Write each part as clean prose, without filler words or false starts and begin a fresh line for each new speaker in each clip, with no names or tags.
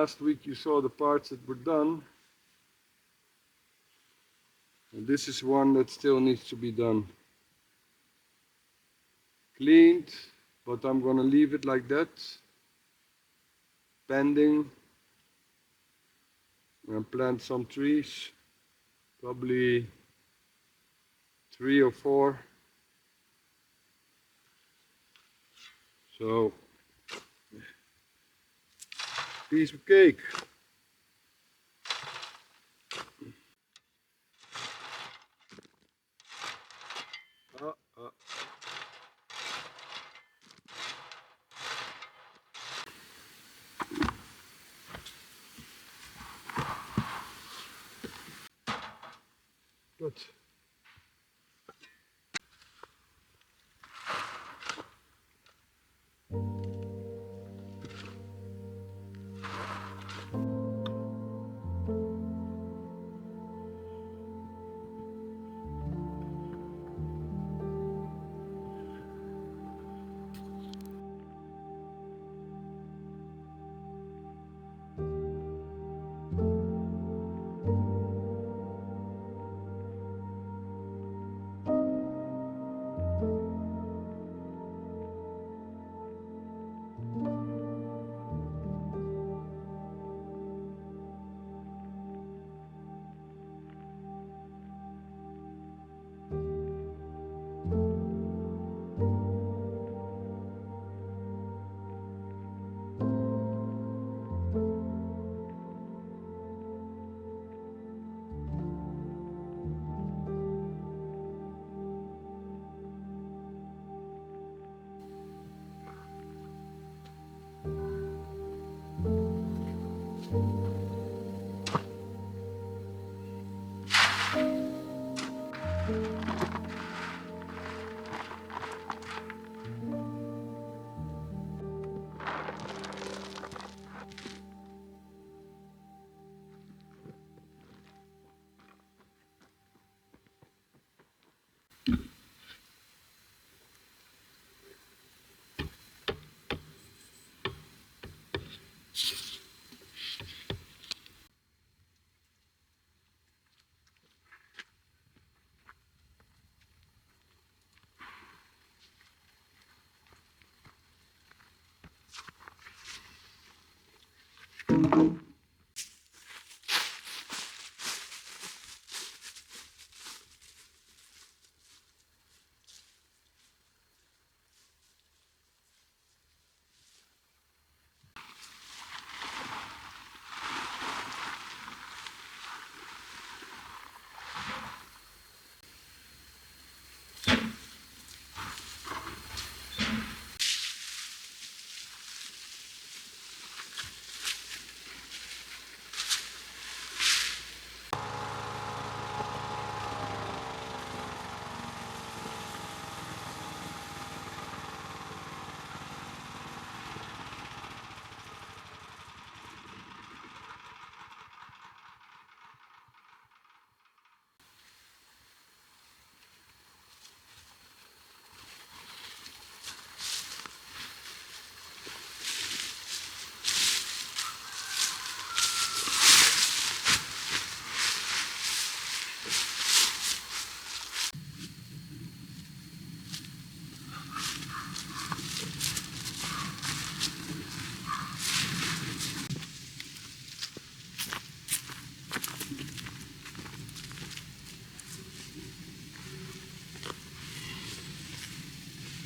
last week you saw the parts that were done. And this is one that still needs to be done. Cleaned, but I'm gonna leave it like that. Pending. And plant some trees. Probably 3 or 4. So, piece of cake. Good.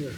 Yeah.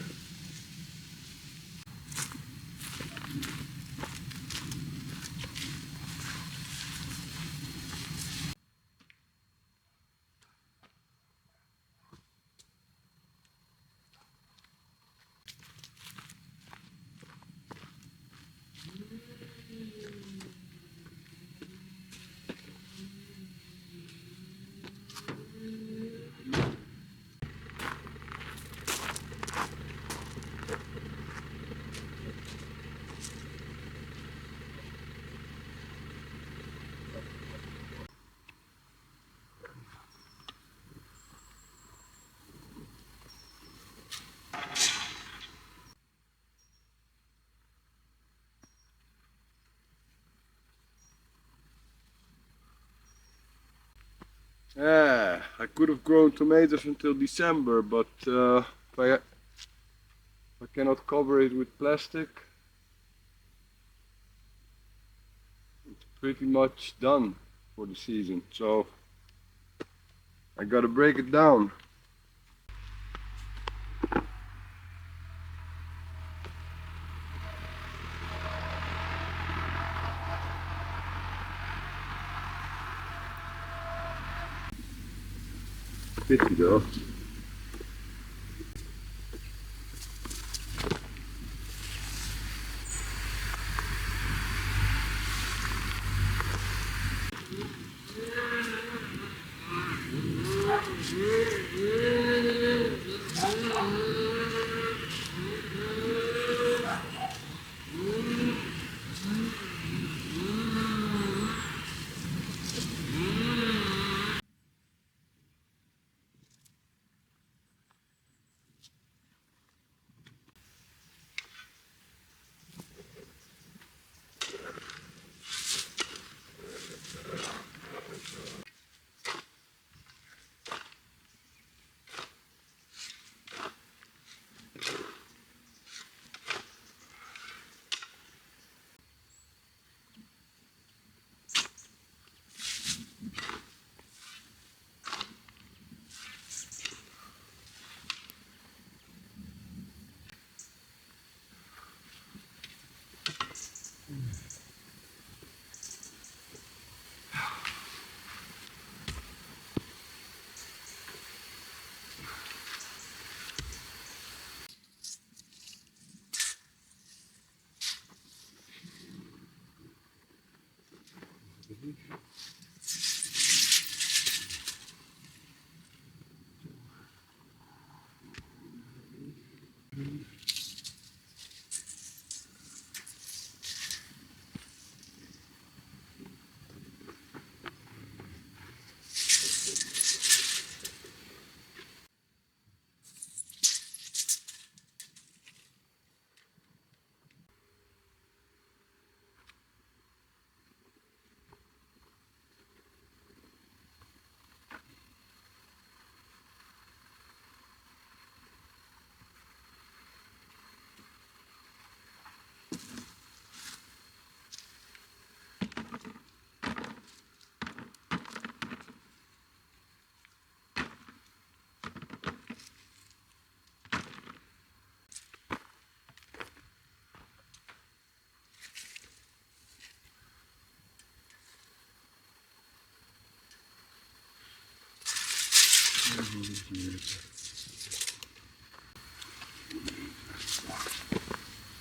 Yeah, I could have grown tomatoes until December, but if I cannot cover it with plastic, it's pretty much done for the season. So I gotta break it down. Pity though.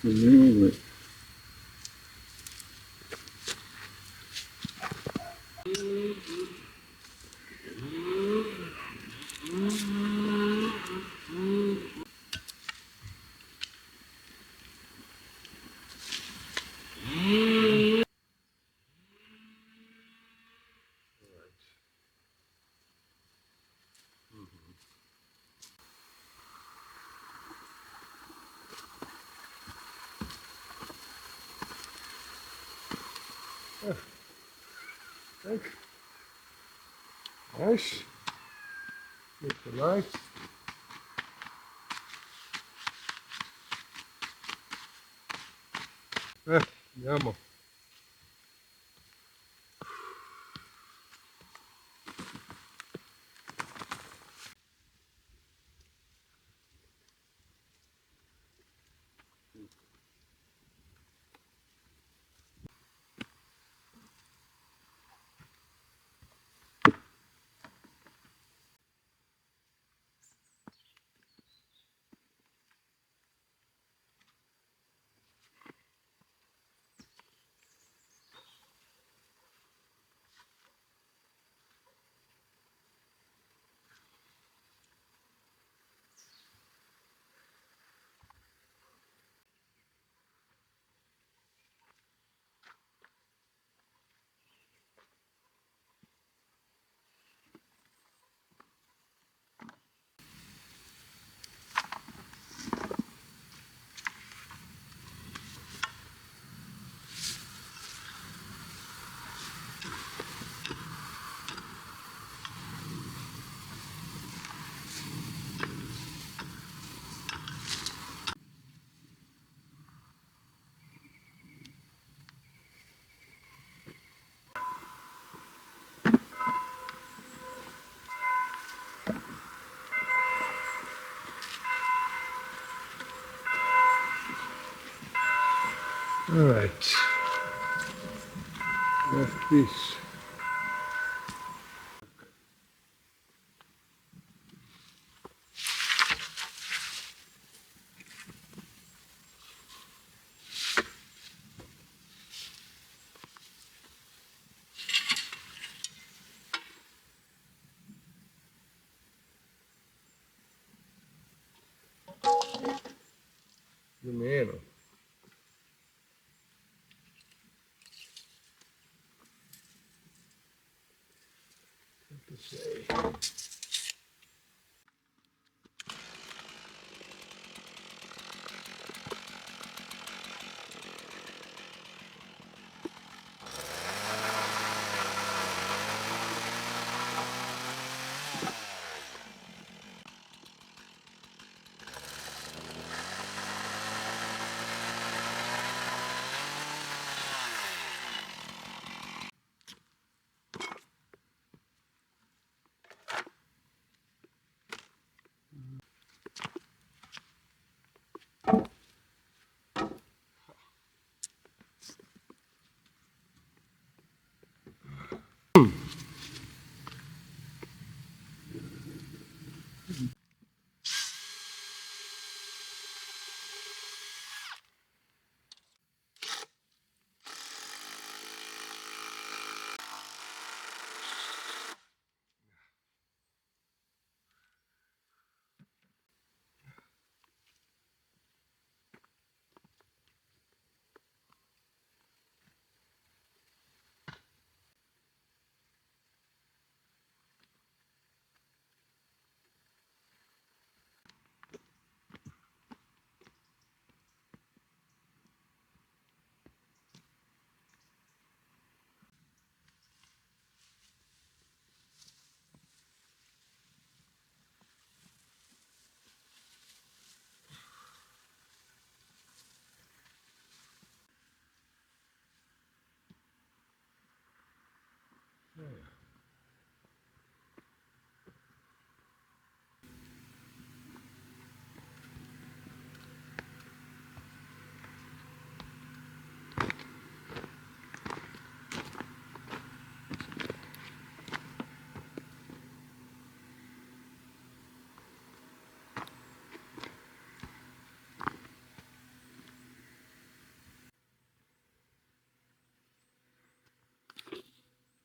Mm-hmm. Thanks. Nice. With the light. Jammer. Alright. Left piece. Più o meno. Sei.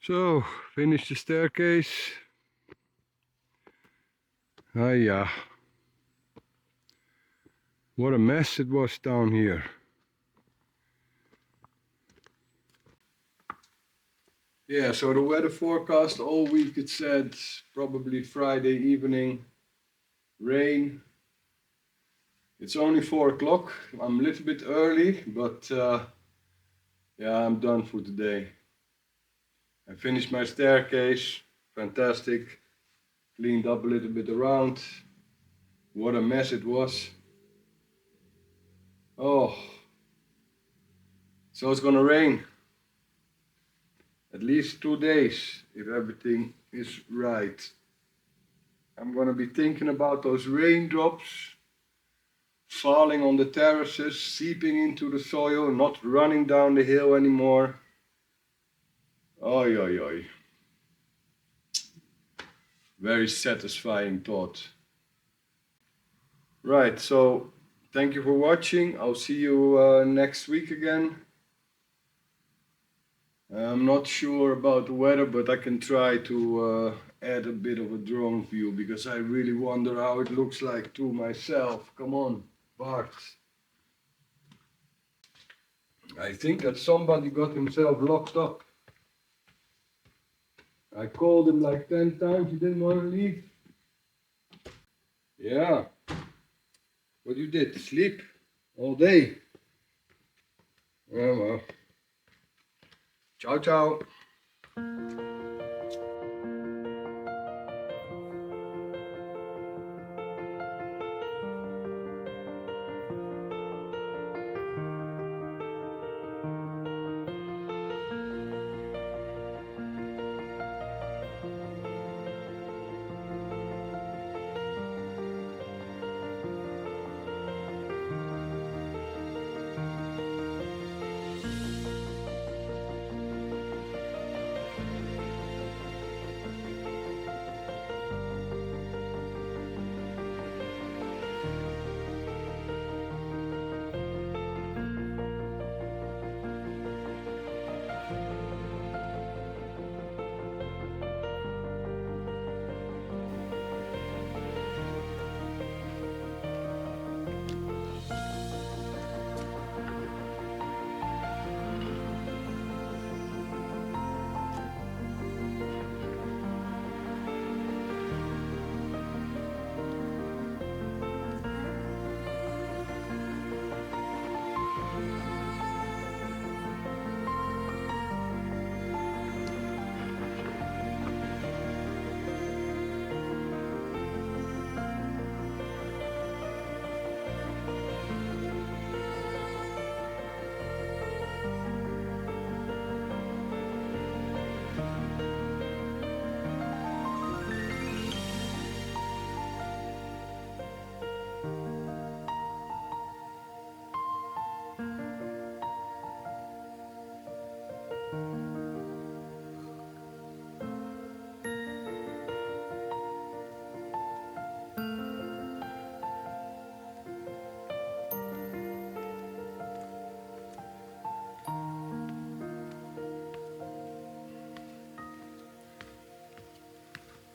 So, finished the staircase. Ah yeah, what a mess it was down here. Yeah, so the weather forecast all week it said probably Friday evening, rain. It's only 4 o'clock. I'm a little bit early, but yeah, I'm done for today. I finished my staircase, fantastic. Cleaned up a little bit around. What a mess it was. Oh, so it's gonna rain. At least 2 days, if everything is right. I'm gonna be thinking about those raindrops falling on the terraces, seeping into the soil, not running down the hill anymore. Oi, oi, oi. Very satisfying thought. Right, so thank you for watching. I'll see you next week again. I'm not sure about the weather, but I can try to add a bit of a drone view because I really wonder how it looks like to myself. Come on, Bart. I think that somebody got himself locked up. I called him like 10 times, he didn't want to leave. Yeah. What you did? Sleep all day. Yeah, well. Ciao, ciao.